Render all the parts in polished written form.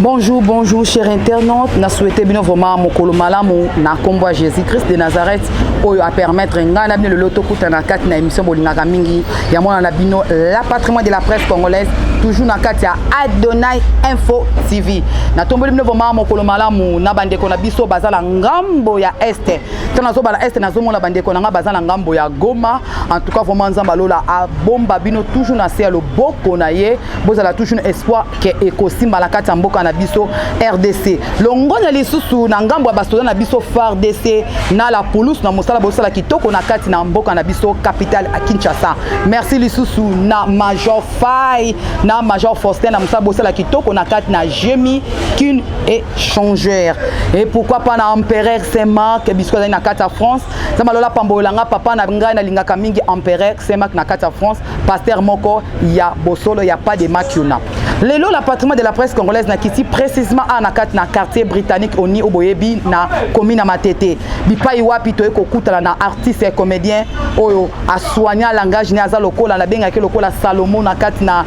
Bonjour, bonjour, chers internautes. Nous souhaitons bien vraiment mon colomalamu na combat Jésus-Christ de Nazareth pour permettre ngana bien le loto kutana kat na émission bolingaka mingi ya mona na bino la patrimoine de la presse congolaise toujours na kat ya Adonai Info TV. Na tomboli bien vraiment mon colomalamu na bandeko na biso bazala ngambo ya este. Tana zo bala este na zo mona bandeko na bazala ngambo ya Goma. En tout cas vraiment nzamba lola a bomba bino toujours na se le boko na ye bozala toujours espoir que ekosimba la kat mboka na biso RDC longonya lisusu na ngambo ya basoda na biso FARDC na la police na mosala bosala kitoko na kati na mboka na biso capitale à Kinshasa. Merci lisusu na Major Fay na Major Faustin na mosala bosala kitoko na kati na Jemi Kin et Changeur et pourquoi pas na Empereur Saint-Marc bisko na kati ya France sama lola pambolanga papa na ngai na lingaka mingi Empereur Saint-Marc na kati ya France pasteur moko ya bosolo ya pas de makiona. Lelo la patrimoine de la presse congolaise na kiti précisément à nakat na quartier britannique oni oboyebi na commune Matete bipai wapi to ekokutala na artiste et comédien oyo a soigné langage ni aza lokola na benga ke lokola Salomon na kat na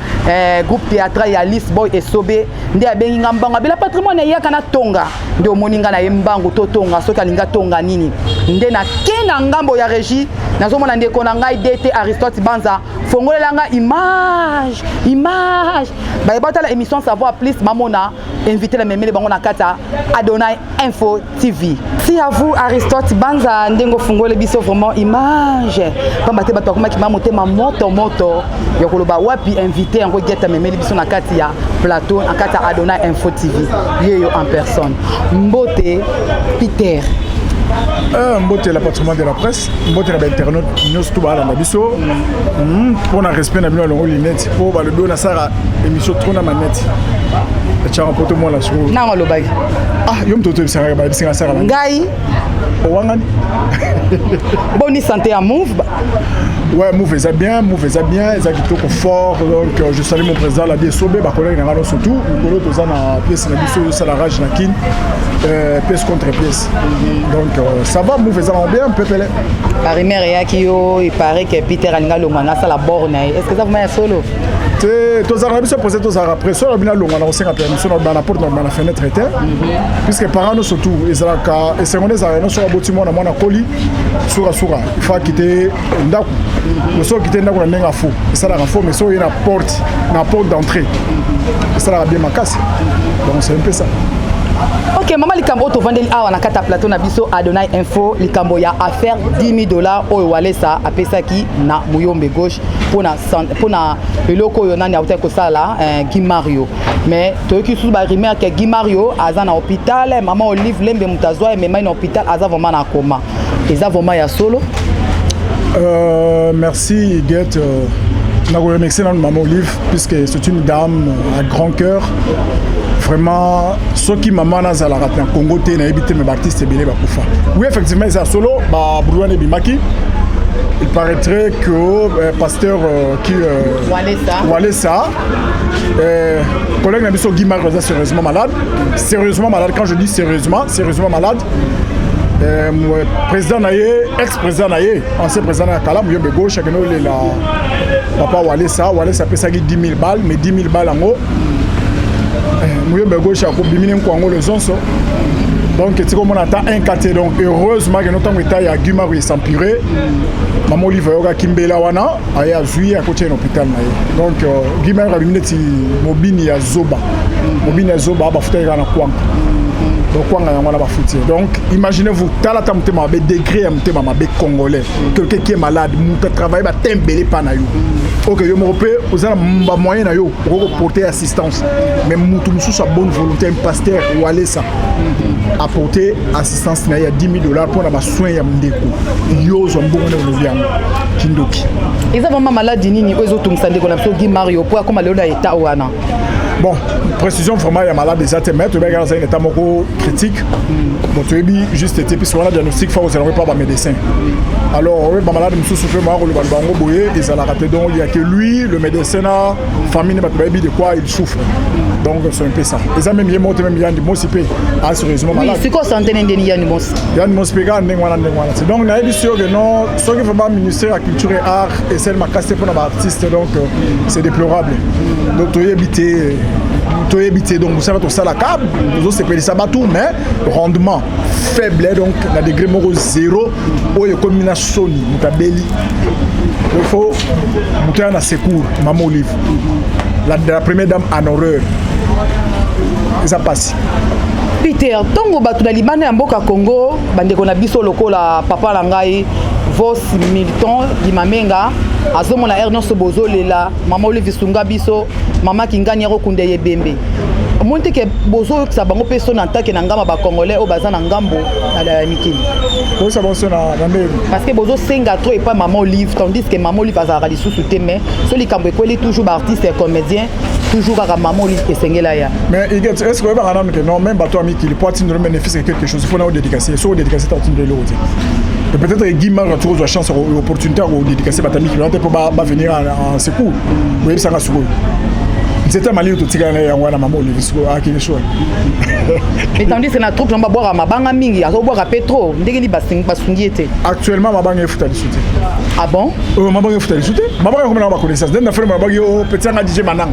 groupe théâtral ya Alice Boy et Sobe ndi abengi ngambanga bila patrimoine ya kana tonga ndio moninga na yembango to tonga soka linga tonga nini nde na kena ngambo ya régie nazomona ndeko na ngai DT Aristote Banza fongolelanga image bata la émission Savoir Plus mamona invité la memele bango na kata Adonai Info TV. Si à vous Aristote Banza ndengo fungole biso vraiment image pamba te bato komaki mamote ma moto yokoloba wapi invité ngo geta memele biso na kati ya plateau na kata Adonai Info TV yeyo en personne Mbote Peter Mbote la patrimoine de la presse, mbote la internaute, nous tout bas dans biso. Pour un respect na bino longo linette, pour le do na sara émission trop na manette. Tu as remporté moi la chose. Non le bag. Ah, yom toto bisanga ba bisinga sara. Ngai. Owangani. Bonne santé à Move. Ouais, Move ça bien, ça qui est fort. Donc je salue mon président la DSOB, ba collègue na surtout, nous to za na pièce na biso ça la rage na kin. Pièce contre pièce. Donc ça va, Move ça va bien, peu pelé. Parimer Yakio, il paraît que Peter Alinga Lomana ça la borne. Est-ce que ça vous met solo? Tous arabes sont posés tous arabes après sur la longue on a aussi la permission dans la porte dans la fenêtre était puisque parents nous surtout Israël et c'est on les arabes sur le bâtiment dans mon acoli sur il faut quitter ndaku le sol quitter ndaku na nenga fou ça la faux mais sur une porte d'entrée ça la bien ma casse donc c'est un peu ça. Ok, maman likambo to vandeli awa na kata plateau na biso Adonai Info likambo ya affaire $10,000 oyo walesa apesaki na muyombe gauche pona eloko yo nani auta ko sala Guy Mario mais toyoki sous ba rumeur que Guy Mario aza na hôpital maman Olive Lembe mutazwa mais na hôpital aza vraiment na coma eza vraiment ya solo. Merci Get na remercier maman Olive puisque c'est une dame à grand cœur. Vraiment, ceux qui maman a la raté en Congo, na évité mes artistes belé bakufa. Oui, effectivement, c'est solo, bah Brouane Bimaki. Il paraîtrait que pasteur qui Walesa, collègue Nabiso Guimard est sérieusement malade. Sérieusement malade, quand je dis sérieusement malade. Président Naye, ex-président Naye, ancien président Nakala, Mouyombe Gauche, chacun la papa Walesa peut ça 10 000 balles, mais 10 000 balles en haut. Mouyombe Gauche a combiminé Kwango le zonso. Donc c'est comme on attend un quartier. Donc heureusement que notre état ya Guimard est s'empirer. Maman Olive Yoga Kimbela wana aya zui à côté de l'hôpital. Donc Guimard a mis ti mobini ya Zoba. Mobini ya Zoba ba futera na Kwanga. Donc Kwanga yango na ba futir. Donc imaginez-vous tala tamtema be degré amtema mabe congolais. Quelqu'un qui est malade, muta travailler ba tembele pa na yo. OK, yo mo pe ozana mba moyen na yo pour porter assistance. Mais mutu musu bonne volonté un pasteur ou aller ça. Apporter assistance na ya $10,000 pour na soin ya ndeko yo zo mbongo na viango kindoki eza vraiment malade nini ozo tungisa ndeko na so Guy Mario pour comme le na état wana. Bon, précision vraiment ya malade déjà te mettre bien dans un état moko critique. Bon tu es juste été puis sur la diagnostic faut vous pas par médecin. Alors oui, ba malade musu souffre ma le bango boye et ça la raté donc il y a que lui le médecin na famille ne pas de quoi il souffre. Donc c'est un peu ça. Et ça même il monte même Yann Dimos il a sérieusement malade. Oui, c'est quoi santé n'indéni Yann Dimos. Yann Dimos pega ndengwana. Donc na édition que non, ce qui vraiment ministère de la culture et art et celle ma casse pour nos artistes donc c'est déplorable. Donc tu habité donc vous savez tout ça la câble, nous autres c'est pas ça tout mais rendement faible donc na degré moko 0 ou une combinaison mutabeli. Il faut monter en secours maman Olive. La première dame en horreur. Et ça passe. Peter, tongo batu na libanda ya mboka Congo, bandeko na biso lokola papa na ngai Vos Milton Limamenga, azomona Ernest Bozolela, mama Olive Sunga biso, mama Kingani Rokunde Yebembe. Monte ke bozo sa bango peso na ntake na ngamba ba congolais o baza na ngambo na la mikili. Ko sa bonso na ndenge. Parce que bozo senga trop et pas maman Olive, tandis que maman Olive azara li sous te mais so li kambo ekweli toujours ba artiste et comédien, toujours à maman Olive et sengela ya. Mais est-ce que vous avez que non même bateau ami qui pour atteindre le bénéfice quelque chose, il faut nous dédicacer, soit dédicacer t'atteindre l'autre. Peut-être que Guimard a toujours la chance ou l'opportunité de dédicacer batami qui va pas venir en secours. Oui, ça va se jouer. C'était malin tout tigana ya wana maman Olive à qui choix. Mais tandis que na troupe on va boire mabanga mingi, azo boire pétro, ndenge li basungi été. Actuellement mabanga futa di sauter. Ah bon? Mabanga futa di sauter. Mabanga comme na ba connaissance. Den na frère mabanga yo petit nga DJ Mananga.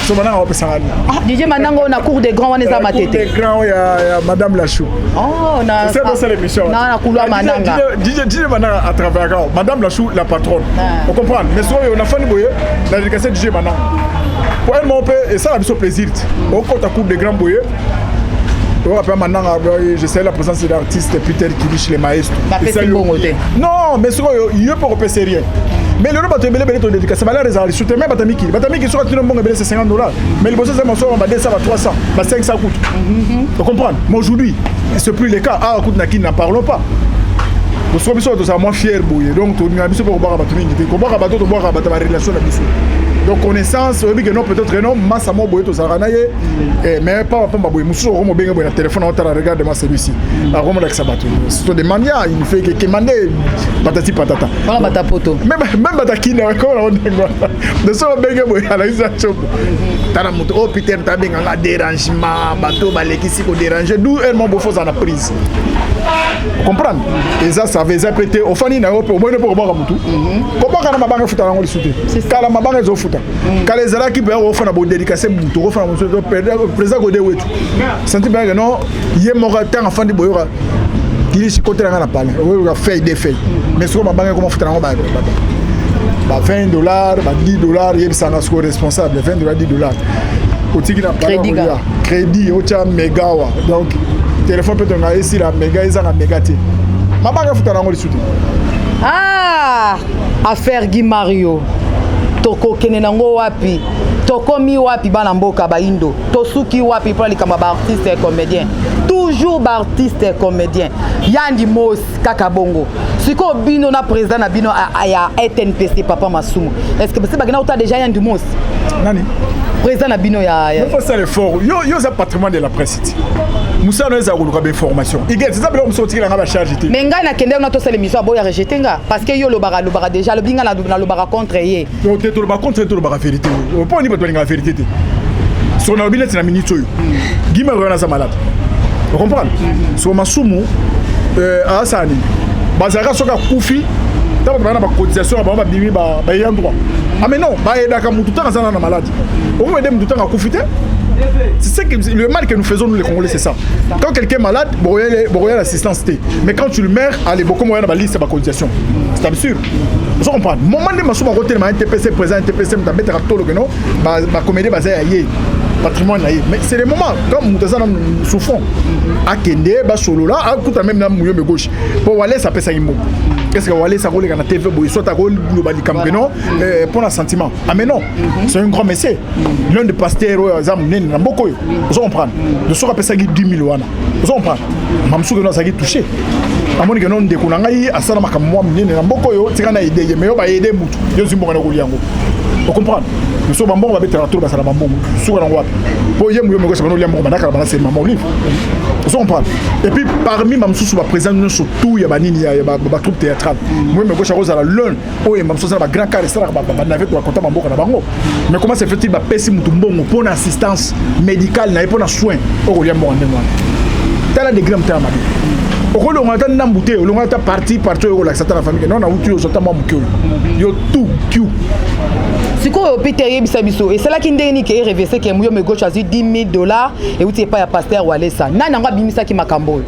So Mananga op sanga. Ah DJ Mananga on a cours des grands on est à ma tête. Des grands ya madame Lachou. Oh na. C'est ça l'émission. Na couloir Mananga. DJ Mananga à travers madame Lachou la patronne. On comprend. Mais souvent on a fait boyer la dédicace DJ Mananga. Pour elle, mon père, et ça a fait plaisir. Au compte à coupe de grands boyeux. Maintenant, j'essaie la présence de l'artiste Peter Kilish, les maestros. Non, mais il n'y a pas de rien. Mais le bateau est belé de l'éducation. C'est malheureux. Je soutiens même Batamiki. Batamiki soit un bon belé, c'est $50. Mais le boss, c'est mon soir, on va descendre à 300. 500 coûte. Vous comprenez? Mais aujourd'hui, ce n'est plus le cas. Ah, coûte Naki, n'en parlons pas. Nous sommes moins fiers. Donc, nous avons besoin de boire à Batamiki. Nous avons besoin de boire à Batamiki. Relation à Bissou. Donc connaissance, non peut-être non, masse à moi boye to zaranaye, mais pas boye. Musu romo benga boye na téléphone on t'a regardé moi celui-ci. A romo avec sa bateau. C'est des manières, il fait que demander patati patata. Voilà bata poto. Même bataki na ko on dengo. De so benga boye ala isa chopo. Tana moto oh Peter ta benga nga dérangement, bateau baleki si ko déranger, d'où elle m'a beau faux en la prise. Comprendre? Et ça avait prêté au fani na au moins pour boire mutu. Comment kana mabanga futa ngo lisute. Kala mabanga zo futa. Kala ezala ki ba ofana bo dédicacer mutu, ofana mutu président Godé wetu. Senti ba non, yé mora tant afandi boyora. Kili si côté nga na parler. Oui, on a fait des faits. Mais sur mabanga comment futa ngo ba $20, $10, yé ça na score responsable, $20, $10. Au tiki na crédit, au tia megawa. Donc téléphone peut être ici la méga ils ont méga té mabanga futa nango lisute ah affaire Guy Mario toko kene nango wapi toko mi wapi bana mboka ba indo tosuki wapi pour les kamba artiste et comédien toujours ba artiste et comédien Yann Dimos kaka bongo siko bino na président na bino ya ETNPC papa Masumu est-ce que c'est bagina uta déjà Yann Dimos nani président na bino ya faut ça l'effort yo ça patrimoine de la presse. Moussa nous a eu information. Il c'est ça que sortir la charge. Mais ngai na kende na to sele mission boya rejeter nga parce que yo lo bara déjà le binga na lo bara contre ye. Donc tu lo bara contre tu lo bara vérité. On pas ni pas la vérité. Sur na binet na minute yo. Guima rena sa malade. Vous comprenez? Sur Masumu asani. Bazaka soka kufi. Taba bana ba cotisation ba bimi ba yan droit. Ah mais non, ba eda ka mutu tanga sana na malade. On va dem mutu tanga kufite. C'est le mal que nous faisons nous les Congolais, c'est ça. Quand quelqu'un est malade, bon il y a l'assistance T. Mais quand tu le meurs, allez beaucoup moins dans la liste de la cotisation. C'est absurde. Vous comprenez? Moment de ma souma côté ma NTPC présent NTPC me mettre à tout le non, ma comédie basée à yé. Patrimoine là. Mais c'est les moments comme nous souffrons. À Kende, ba solo là, à tout même dans mouillé gauche. Pour aller ça peut ça immo. Qu'est-ce que aller ça roule dans la TV boy soit à rôle global campeno pour un sentiment. Ah mais non, c'est un grand métier. L'un des pasteurs zamnen na beaucoup. Vous comprenez? De sera peut ça 10 000 wana. Vous comprenez? Mamsou que nous ça touché. amoni que non ndeko na ngai asala makamwa minene na mboko yo tika na idée mais yo ba aider mutu yo zimbo na koliango vous comprenez nous sommes bambongo ba betela tour ba sala bambongo suka na ngwapi po yemu yo meko sabano liambo ba nakala ba c'est maman olive vous comprenez et puis parmi mamsusu ba présent nous surtout ya banini ya ba troupe théâtrale moi meko cha roza la lune o e mamsusu na ba grand carré sala ba navette wa konta bamboko na bango mais comment c'est fait-il ba pesi mutu mbongo pour assistance médicale na pour soin o liambo ndemo tala de grand terme au lieu de n'embouter au lieu de parti au la famille non on a outil aux autres membres yo tout si quoi Peter bisabiso et c'est là qui ndeni qui réversé que moi me go choisi $10,000 et où tu pas ya pasteur wale ça na nga bimisa ki makambo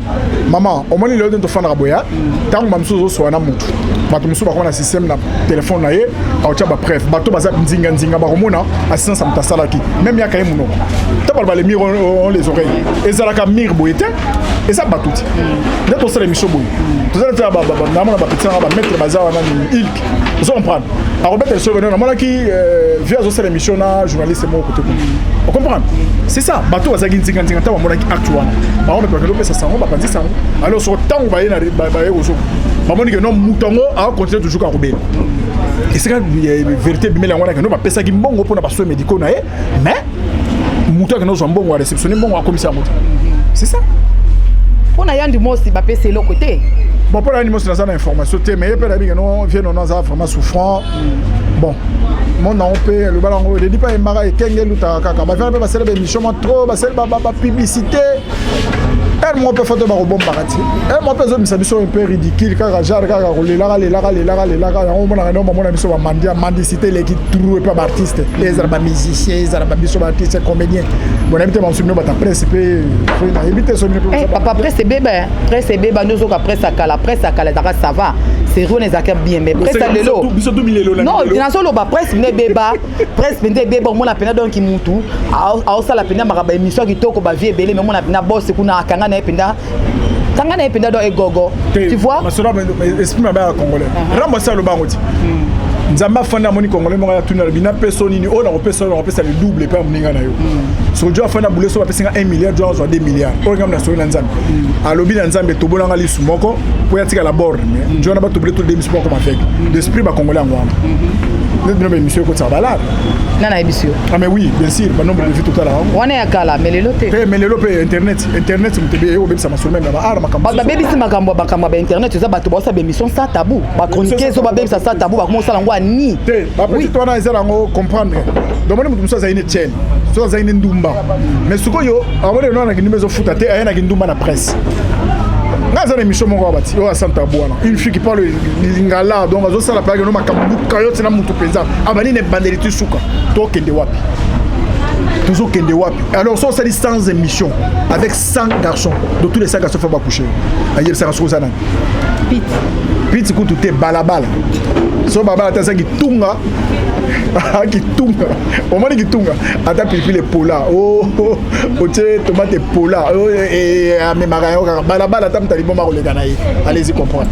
maman au moins le de fana boya tant mamso so na mutu bato musu ba kona système na téléphone na ye au tcha ba bref bato baza nzinga ba komona assistance am tasalaki même ya kay muno ta parle les murs on les oreilles et ça la ka mir boyete et ça batuti d'être au émission boy tout ça na ba petit ba mettre bazar na ilk vous comprenez à Robert el Sogo na mona ki via zo émission na journaliste mo côté vous comprenez c'est ça bato baza nzinga ta mona ki actuel ba on peut que le ça ça ba pandi ça alors sur temps ba ye na ba ye ozo ba moni que non mutongo a continuer toujours à rouber et c'est la vérité bimela ngwana que non ba pesa ki mbongo pour na ba soins médicaux na ye mais mutongo que non zo mbongo a réceptionner mbongo a commissaire moto c'est ça on a yandi mosi ba pesa le côté bon pour l'animaux c'est dans information mais peut dire que non vient non ça vraiment souffrant bon mon nom peut le ballon il dit pas mara et kenge luta kaka ba faire ba célébrer émission trop ba célébrer ba publicité elle moi peut faire de ba bon parati elle moi peut zo misabiso un peu ridicule kaka genre kaka lela on mona no mona biso ba mendicité les qui trouve pas artiste les arba musiciens les arba biso artiste comédien bon habité mon souvenir ba ta presse peut na habité so papa presse bébé nous au presse à kala ça va c'est rien les accords bien mais presse à lelo non dans solo ba presse ne beba presse bende beba mon apena donc ki mutu a ça la pena maraba émission qui toko ba vie belé mais mon apena boss kuna kanga na penda kanga na penda do egogo tu vois ma sera esprit ma ba congolais ramba ça le bangoti nzamba fanda moni congolais mo ya tuna bina personne ni on a personne on peut ça le double pas mninga na yo so jo fanda bouler so ba pesa 1 milliard jo zo 2 milliards o ngam na so na nzambe alobi na nzambe to bolanga lisu moko po ya tika la bord mais jo na ba to bouler to des missions comme avec l'esprit ba congolais ngwama notre émission ko ça balade nana émission ah mais oui bien sûr ba nombre de vues total on est à kala mais le loté internet mutebe o bebisa masolo même ba ara makambo ba bebisa makambo ba internet ça ba to ba sa émission sans tabou ba chroniquer so ba bebisa sans tabou ba ko sala ngwa ni ba petit toi na ezala ngo comprendre donc mutu musa za ine chaîne so za ine ndumba mais suko yo amone no na kinime zo futa te ayana kindumba na presse ngaza na émission moko bati o asanta bwana une fille qui parle lingala donc azo sala pa no makambu kayoti na mutu penza abani ne bandelitu suka to kende wapi toujours kende wapi alors ça c'est 100 émissions avec 100 garçons de tous les 100 garçons faut pas coucher ayer ça garçon ça piti kutu te balabala so baba ta sangi tunga kitunga omoni kitunga ata pilipili pola otie tomate pola et amemaka yo kaka balabala ta mutali bomba koleka na ye allez-y comprendre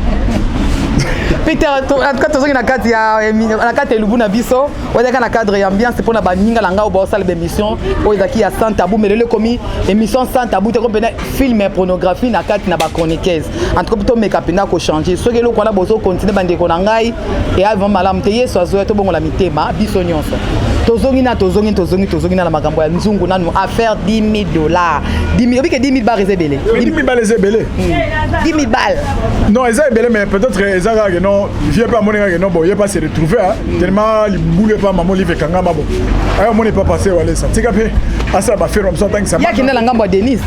Peter quand tozongi na kati ya lubu na biso ozaka na cadre ya ambiance mpona baninga langa o bosala émission oyo ezaki ya sans tabou mais lelo komi émission sans tabou te kompena film et pornographie na kati na ba chroniqueuse en tout cas to meka pena ko changer soki eloko wana bozo continuer bandeko na ngai et avant malamu te yeso azoya to bongo la mitema biso nyonso tozongi na makambo ya nzungu nanu affaire $10,000 10,000 obike 10,000 balles ezebele 10,000 balles ezebele 10,000 balles non ezebele mais peut-être ezaka que non vieux pas moninga que non bon il pas se retrouver tellement li boule pas maman li vekanga mabo ayo moni pas passer wala ça tika pe asa ba faire comme ça tant que ça ya kinda la ngambo Denise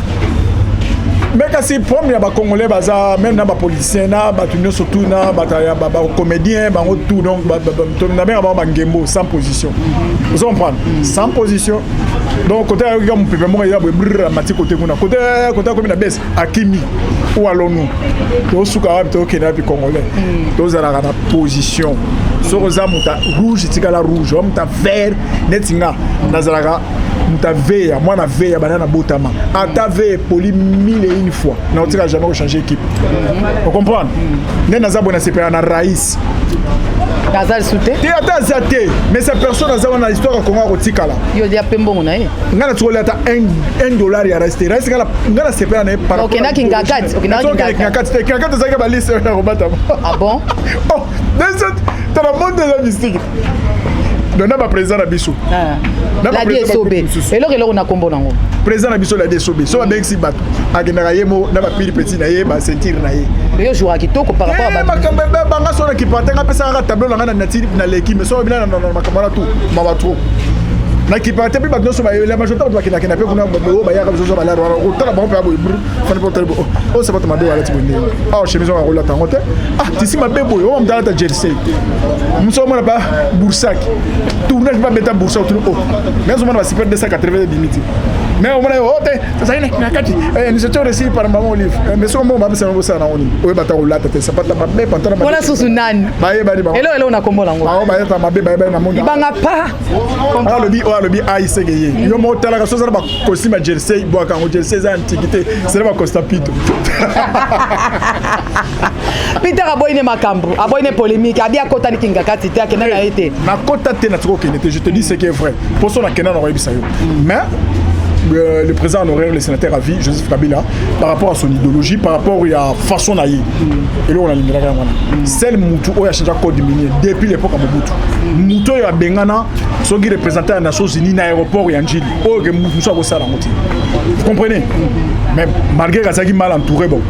mais kasi premier ba congolais baza même na ba politicien na ba tunyo surtout na ba comédien ba tout donc na bien ba ngembo sans position vous comprenez sans position donc côté ya mon peuple mo ya brrr mati côté kuna côté comme na baisse akimi ou allons-nous to suka wa to kena bi congolais to zala na position so za muta rouge tika la rouge muta vert netinga na zala muta veille moi na veille banana botama ata veille poli 1001 fois na otira jamais changer équipe vous comprenez nena zabona sepela na raïs Nazal souté. Té ata zaté mais cette personne azama na histoire ko ngako tikala yo dia pembongo na ye ngana tsola ata $1 ya rester reste ngana sepela na par OK na kingakati OK na kingakati zaka ba liste ya robata ah bon oh dans le monde de la mystique dona ba président na biso la DSOB eloko na kombo nango président na biso la DSOB so ba bexi bato agendaka yemo na ba pili petit na ye ba sentir na ye yo jouera kitoko par rapport à makambe banga so na kipatanga pesa nga tableau na natiri na leki mais so bina na makamara tout mama trop na kipate puis bato so ba la majorité ba kina pe kuna ba ya ka zo ba la ro tala ba pa bo fani porter bo o se ba tama do ala tibone ah chemise on rola tangote ah tisi ma bebo yo on dala ta jersey muso mona ba bursak tournage ba beta bursak tout oh mais on va se perdre 280 limite mais on mona oh te ça ina na kati ni se tore reçu par maman olive mais so mo ba se no ça na oni o ba ta rola ta te sapata ba be pantana ba wala susu nani ba ye ba ni ba elo na kombo lango ba ba ta ma be ba na mo ibanga pa le bi aïe yo mo tala ka so za ba costume jersey bo ka jersey za antiquité c'est ba costa pito Peter aboyine makambo aboyine polémique abia kota ni kingakati te akena na été na kota te na tsoko kenete je te dis ce qui est vrai pour ça na kena na royebisa yo mais le président honoraire, le sénateur à vie, Joseph Kabila, par rapport à son idéologie, par rapport à la façon d'aller. Et là, on a l'immédiat. C'est le Moutou qui a changé le code minier depuis l'époque de Mobutu. Moutou a Bengana, ce qui représentait les Nations Unies dans l'aéroport et en Gili. Oh, que Moutou soit ça. Vous comprenez? Mais malgré que ça qui mal entouré, bon.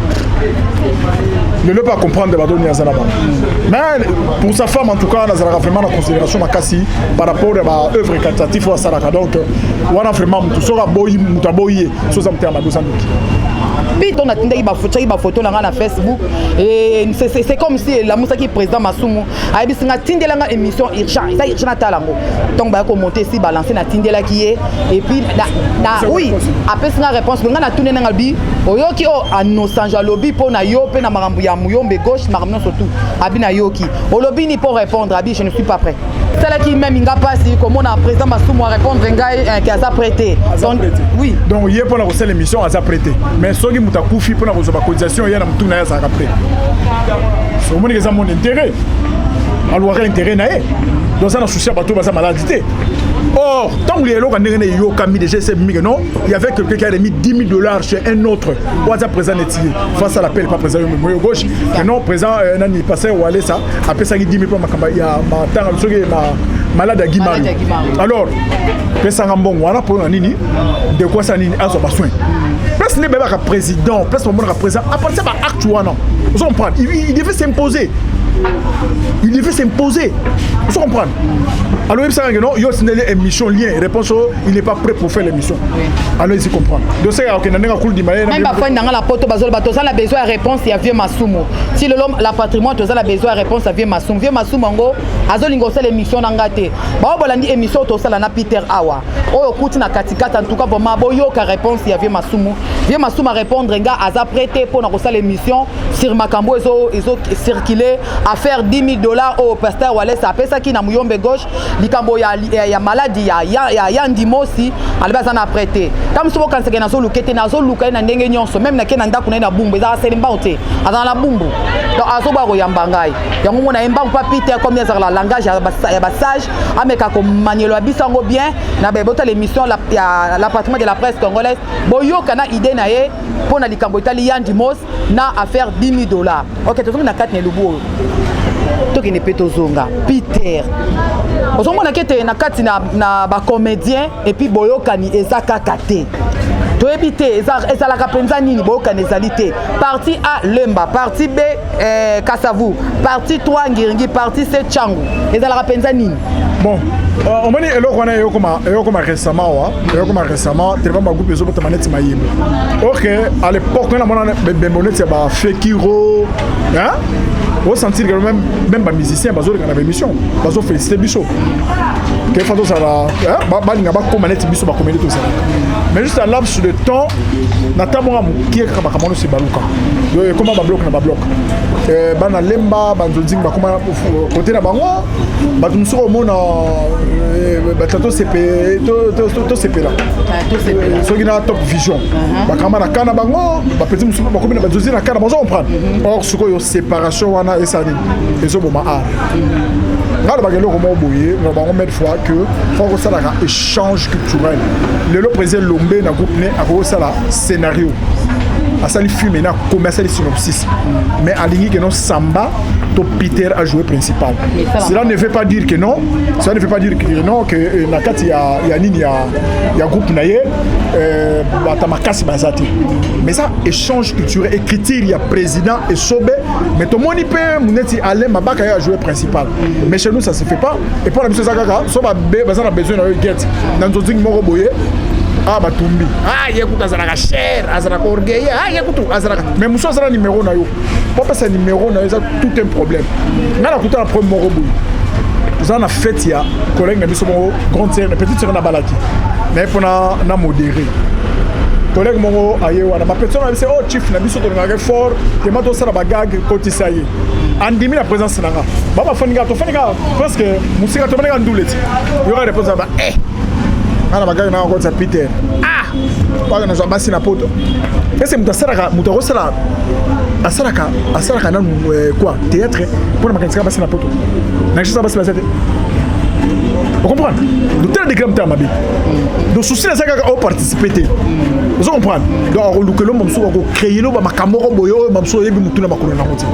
Ne le pas comprendre de la donner à Zanaba. Mais pour sa femme, en tout cas, on a vraiment la considération par rapport à l'œuvre caritative à Saraka. Donc, on a vraiment tout ça. Puis on a tendé ma photo na Facebook et c'est comme si la moussa qui président Masumu a dit singa tindela nga émission urgent ça urgent talango donc ba ko monter si balancer na tindela qui est et puis oui après singa réponse nga na tune na bi oyoki o anosanja lobby po na yo pe na marambu ya muyombe gauche marambu surtout abi na yoki o lobby ni pour répondre abi je ne suis pas prêt c'est là qui même inga passi comment na président Masumu répondre ngai qui a prêté donc oui donc hier pour la recette l'émission a prêté mais soki mutakufi pour la recette cotisation hier na mutuna ya ça après c'est au moins que ça mon intérêt alors intérêt naé donc ça na souci bateau ba ça maladie. Or, tant que les gens ont mis des GSM, non, il y avait quelqu'un qui a mis $10,000 chez un autre. On a présent face à l'appel, pas présent au gauche. Que non, présent, il passait où aller ça. Après ça, il dit 10 000 il y a malade à Guimari. Alors, présent en bon, voilà pour un nini. De quoi ça nini a besoin. Place les bébés à président, place le monde à président. À partir de l'acte, vous comprenez, il devait s'imposer. Il devait s'imposer. Vous comprenez? Alors, il y a une émission lien, réponse, il n'est pas prêt pour faire l'émission. Alors, il se comprend. Donc, c'est que même parfois, dans la porte, il a besoin de réponse à Vieux Masumu. Si la patrimoine, il a besoin de réponse à Vieux Masumu. Vieux Masumu, il a l'émission dans gâté. Il a une émission à Peter Awa. Il a en tout cas, il y a réponse à Vieux Masumu. Vieux Masumu a répondre, il a prêté pour l'émission sur Makambo, ils ont circulé à faire $10,000 au pasteur Wallace. Après ça, qui n'a muyombe gauche. Likambo ya maladie ya ndimosi alibasa na prêter comme souvent quand c'est nazo lukete nazo luka na ndenge nyonso même na kena ndaku na bumbu za selimba ote azana la bumbu donc azo ba ko yamba ngai yango mona emba pa pite comme ya la langage ya basage ameka ko manielo abisango bien na bebota l'émission l'appartement de la presse congolaise boyo kana idée na ye pona likambo itali ya ndimos na affaire $10,000. OK to na katne lubu toki ne petozonga Peter ozomona kete na kati na ba comédien et puis boyokani ezaka kate toyebi te ezalaka penza nini boyokani ezali te partie A Lemba partie B Kasavu partie 3 Ngiringi partie C Changu ezalaka penza nini bon on m'a dit eloko récemment tellement ba groupe ezobo tamaneti mayimbe OK à l'époque on a mona bemboneti ba Fekiro hein on sentir que même les musiciens bazo dans l'émission bazo féliciter biso que fado ça va ba linga ba komaneti biso ba komaneti tout ça mais juste à laps de temps na tamonga qui ka ba kamono se baluka yo comment ba bloc na ba bloc bana lemba banzo ding ba koma côté na bango ba tumso mona to CP là ceux qui na top vision ba kamara kana bango ba petit musu ba komina ba zozi na kana ba comprendre or ce que séparation wana esani ezo boma art ngalo ba kelo ko mo boye no ba mettre fois que faut que ça la échange culturel le président Lombe na groupe né a ko ça la scénario à ça le film et na commercial synopsis mais à ligne que non Samba to Peter a joué principal. Cela ne veut pas dire que non, cela ne veut pas dire que non que nakati ya nini ya groupe naie batamakasi bazati. Mais ça échange culturel écriture il y a président et Sobe mais tout le monde peut muneti aller mabaka ya jouer principal. Mais chez nous ça se fait pas et pour la mission zakaka soba bazana besoin de get nanzozing moko boye ah batumbi ah yekuta azalaka cher azalaka orgueilleux ah yekutu azalaka mais muso azala numéro na yo pour passer numéro na yo ça tout un problème ngala kuta la premier moko boye za na fête ya collègue na biso moko grande sœur petite sœur na balaki mais pour na modéré collègue moko aye wana ba personne na biso oh chief na biso to ngaka fort te mato sala bagag kotisa ye andimi la présence nanga baba faninga to faninga parce que musika to faninga nduleti yo ga réponse ba ana bagage na ko za Peter ah pas na basi na poto ese mutasaraka mutakosala asaraka na quoi théâtre pour makanisa basi na poto na chisa basi basete vous comprenez de tel déclame ta mabi de souci na saka au participer vous comprenez donc le que l'homme mso ko créer lo ba makamoko boyo mamso yebi mutuna makolo na ngoti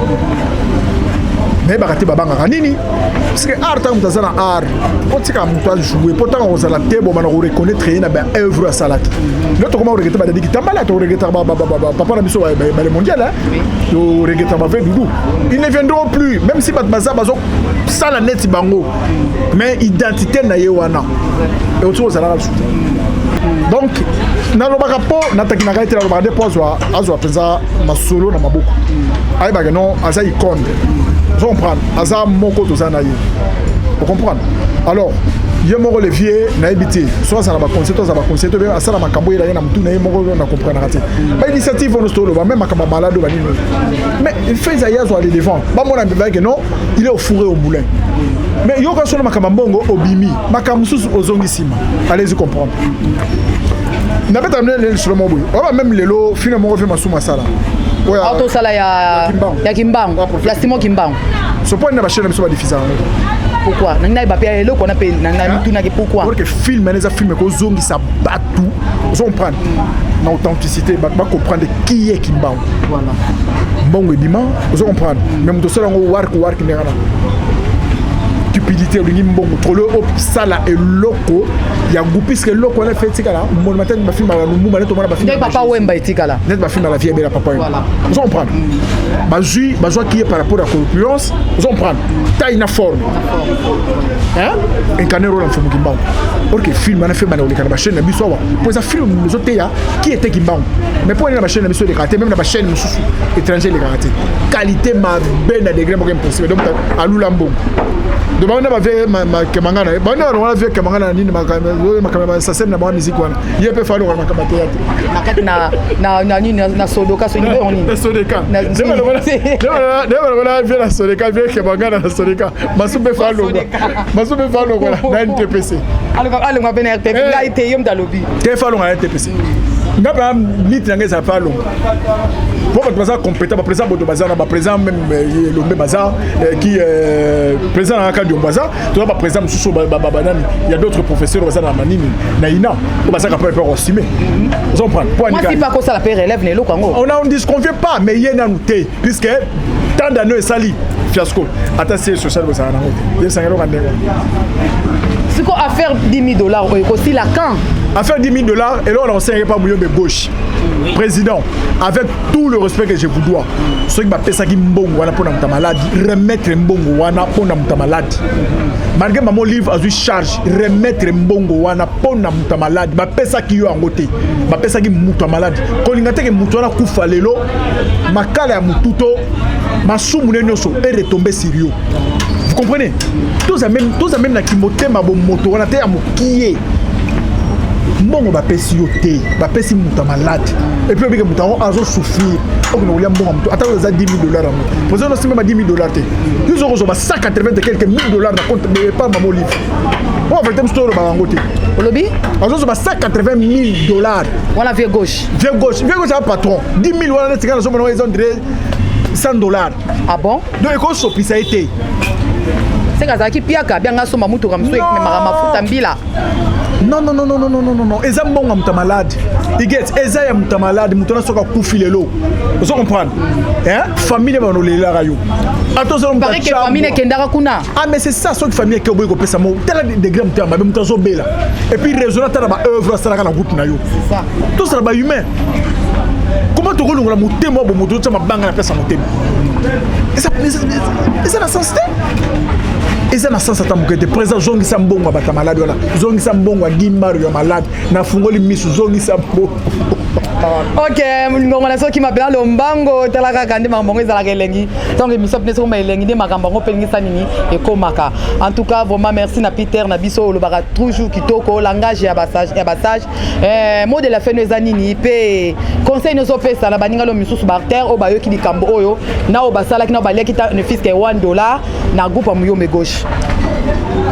mais bakati babanga nini parce que art tant mutazana art otika mutu jouer pourtant on za la tebo bana ko reconnaître ina ba œuvre à salati l'autre comment regretter ba diki tambala to regretter papa na biso ba le mondial hein to regretter ba fait doudou ils ne viendront plus même si baza bazo sala net bango mais identité na yewana et autour za la donc nalobaka po natakina kaitela lobaka de pozo azwa penza masolo na maboko ay ba non aza icône vous comprenez aza moko tozana ye vous comprenez alors ye moko le vieux na ebiti soit ça na ba concert ça ba concert be asala makambo ila na mtu na ye moko na comprendre raté ba initiative on stolo ba même makamba malade ba nino mais il fait ça yazo aller devant ba mona mbeba que non il est au fourré au moulin mais yo ka sona makamba mbongo obimi makamsusu ozongisima allez-y comprendre n'a pas amené le sur mon bout même lelo finalement on fait masuma sala auto sala ya Kimbangu ya Simon Kimbangu ce point na ba chaîne biso ba diffuser pourquoi nanga ba pia lelo kona pe nanga mitu na pourquoi parce que film les film ko zongi sa batu on comprendre na authenticité ba comprendre qui est Kimbangu voilà mbongo ebima on comprendre même to sala ngo work ngana stupidité olingi mbongo trop le sala et loko ya gupis que loko na fait tikala monumental ba film ba lumba neto mona ba film papa wemba etikala net ba film la vie bela papa voilà vous comprendre ba jui ba joie qui est par rapport à la corpulence vous comprendre taille na forme hein incarner rôle en forme Kimbangu porque film na fait ba na ba chaîne na biso wa pour ça film nous autres ya qui était Kimbangu mais pour na ba chaîne na biso de raté même na ba chaîne mususu étranger les raté qualité ma ben à degré mo impossible donc alula mbongo de bana ba ve kemangana bana wana ve kemangana nini makama ça scène na ba musique wana yepe falo wana makama théâtre nakati na nini na sodoka so niveau nini na sodoka wana ve na sodoka ve kemangana na sodoka masube falo na NTPC alors ngwa bena RTP la ite yom dalobi te falo na NTPC ngaba lit ngeza falo pour que baza compétent ba président bodo baza na ba président même Lombe baza qui président na cadre baza to ba président mususu ba nani il y a d'autres professeurs baza na manini na ina to baza capable de estimer vous comprenez moi si pas que ça la paix relève ne lo kango on ne disconvient pas mais yena nouté puisque tant d'années sali fiasco attaché social baza na ngote ye sangelo kandengo c'est quoi affaire $10,000 aussi la quand affaire $10,000 et là on enseigne pas Muyombe gauche président avec tout le respect que je vous dois ceux qui m'appellent ça qui mbongo wana pona muta malade remettre mbongo wana pona muta malade malgré maman livre a eu charge remettre mbongo wana pona muta malade ba pesa ki yo angote ba pesa ki muta malade ko lingate ke mutu wana kufa lelo makala ya mututo masumu nenyoso est retombé sur yo vous comprenez tous amène na kimotema bo moto wana te ya mokié mbongo bapesi yo te bapesi muta malade et puis obike muta azo souffrir okino olia mbongo muto ata za 10 000 dollars amu posez no simba 10 000 dollars te ils ont reçu 180 et quelques mille dollars na compte mais pas mamo livre on va faire un store ba ngote Olobi azo 180 000 dollars voilà vieux gauche c'est un patron 10 000 wala na tika so mono ils ont dirait 100 dollars ah bon donc eko sopi ça été c'est kazaki piaka bien ngasoma mutu kamso ekemaka mafuta mbila non eza mbongo muta malade iget eza ya muta malade mutu na soka kufilelo vous comprenez hein famille ba no lela rayo attention paraît que famille kendaka kuna ah mais c'est ça soki famille ke boy ko pesa mo tela degré muta ba muta zo bela et puis raisonner tala ba œuvre ça na groupe na yo c'est ça tout ça ba humain comment tu relongola mutema bo mutu tsa mabanga na pesa mutema et ça na sens et ça na sens atamuke te présent zongi sa mbongo bata malade wala zongi sa mbongo gimbaru ya malade na fungoli misu zongi sa mbongo ok ngongo na soki mapela lombango talaka kandi mambongo ezalaka elengi donc émission pene soko elengi de makambo ngo pelingisa nini ekomaka en tout cas vraiment merci na Peter na biso olobaka toujours kitoko langage ya basage mot de la fin eza nini pe conseil nozo pesa na baninga lo misusu barter o bayoki likambo oyo na o basala kina baleki ta ne fisque $1 na groupe Muyombe gauche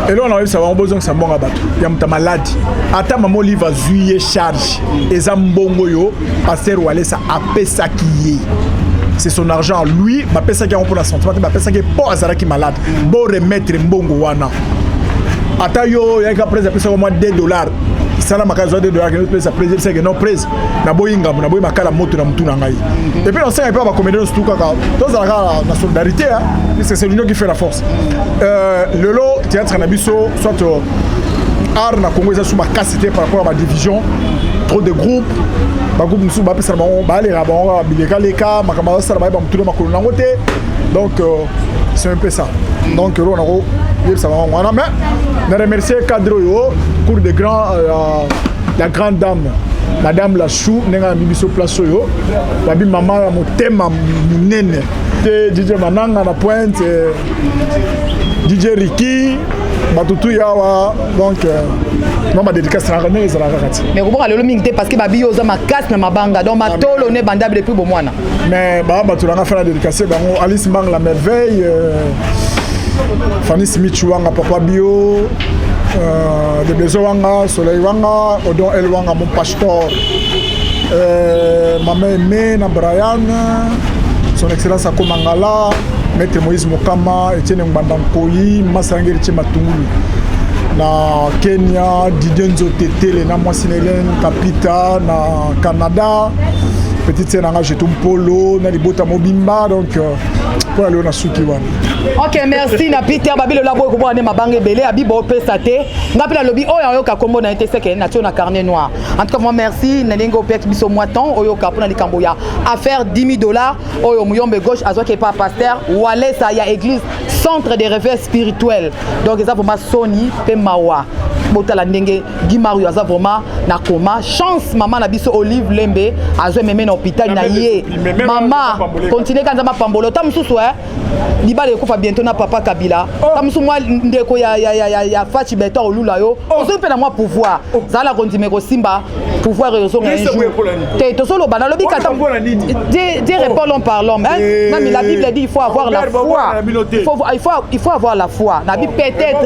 et là on a eu ça on besoin que ça mbonga bato ya muta malade ata mamo livre zuye charge eza mbongo yo pasteur Walesa apesa kiye c'est son argent lui ba pesa ki pour la santé ba pesa ki po azara ki malade bo remettre mbongo wana ata yo ya ka presse pesa au moins $2 ça na makazo $2 que nous pesa presse c'est que non presse na boyinga na boy makala moto na mutu na ngai et puis on sait pas ba comédien surtout kaka tous la solidarité hein parce que c'est l'union qui fait la force le lot théâtre na biso soit art na Congo ça sous ma capacité par rapport à ma division trop de groupes ba groupe musu ba pesa ba les rabon bileka leka makama ça ba mutu na makolo na ngote donc c'est un peu ça donc on a ça va on a mais je remercie cadre yo cour de grand la grande dame madame la chou nenga mibiso place yo babi mama motema munene te DJ Mananga na pointe DJ Ricky batutu yawa donc non ma dédicace na rene ezala kakati mais ko lelo mingi te parce que babi yoza makasi na mabanga donc matolo ne bandable depuis bo mwana mais batu la faire la dédicace bango Alice Mang la merveille Fanny Smith wanga papa bio de bezo wanga soleil wanga odon el wanga mon pasteur maman aimée na Brian son excellence akomangala maître Moïse Mokama Etienne Mbandampoyi Masangeri Chimatungulu na Kenya Didier Nzotetele na Mwasinelen Kapita na Canada petite sœur nanga Jetumpolo na Libota Mobimba donc pour aller na suki wana. Ok, merci na Peter Babi le labo ko bone mabanga belé abibo pesa te ngapela lobi oyo yoka kombo na été seke na na carnet noir. En tout cas moi merci na lingo pek biso moiton oyo ka pona likambo ya affaire $10 000 oyo Muyombe gauche azwa ke pas pasteur Walesa ya église centre de réveil spirituel. Donc ça vraiment Sony pe mawa botala ndenge Gimaru aza vraiment na koma chance maman na biso Olive Lembe azwe meme na hôpital na ye mama continue kanza mapambolo ta mususu libale ekufa bientôt na papa Kabila ta musu mwa ndeko ya Fachi Beto olula yo ozo pe na mwa pouvoir zala continue ko simba pouvoir rezo un jour te to solo bana lobi kata de répondre en parlant mais même la Bible dit il faut avoir la foi il faut avoir la foi na bi peut-être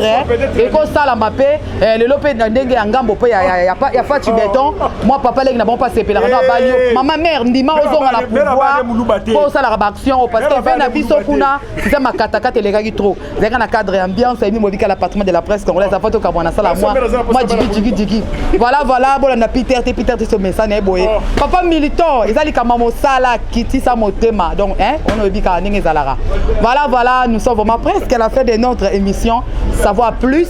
et ko sala mapé le lopé ndenge ya ngambo pe ya Fachi Beto moi papa leki na bon pas sepela na balio maman mère ndima ozonga na pouvoir ko sala action parce que fait na biso kuna c'est ma katakata les trop zeka na cadre ambiance et mobika l'appartement de la presse congolaise a photo kabona sala moi digi voilà bon na Peter ce message na boye papa militant ezali kama mosala kiti sa motema donc on obika ndenge zalara voilà nous sommes vraiment presque à la fin de notre émission savoir plus.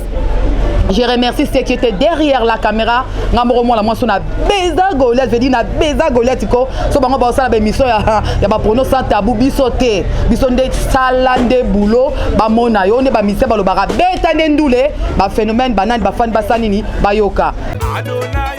Je remercie ceux qui étaient derrière la caméra. Ngamoro mo la mo sona beza Goliath, je dis na beza Goliath ko. So bango ba sala ba émission ya ba prono sans tabou bisoté. Bisonde salande boulot ba mona yo ne ba mise ba lo ba beta ndule ba phénomène banane ba fan ba sanini ba yoka. Adonai